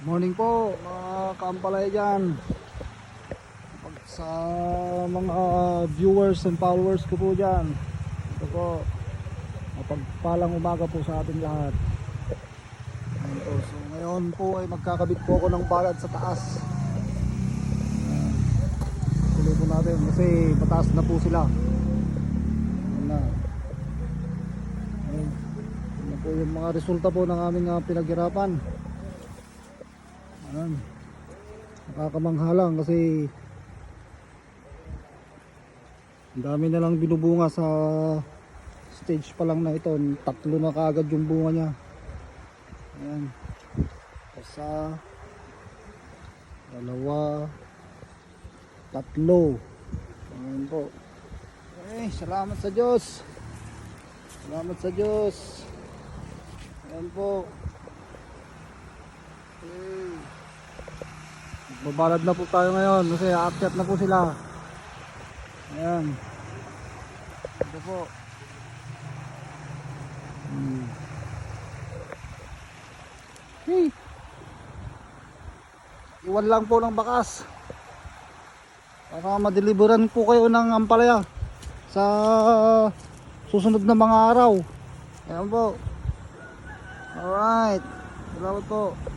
Morning po mga kaampalaya dyan. Sa mga viewers and followers ko po dyan, ito po, mapagpalang umaga po sa ating lahat. Ayan po. So ngayon po ay magkakabit po ako ng palad sa taas. Tuloy po natin kasi mataas na po sila. Ayan na. Ayan po yung mga resulta po ng aming pinaghirapan. Ayan. Nakakamangha lang kasi ang dami na lang binubunga sa stage pa lang na ito. 3 na kaagad yung bunga niya. Ayan. Isa, dalawa, 3. Ayan po. Okay, salamat sa Diyos. Salamat sa Diyos. Ayan po. Okay. Magbabalad na po tayo ngayon kasi aakyat na po sila. Ayan. Ito po. Hey. Iwan lang po ng bakas para madeliveran po kayo ng ampalaya sa susunod na mga araw. Ayan po. Alright. Salamat po.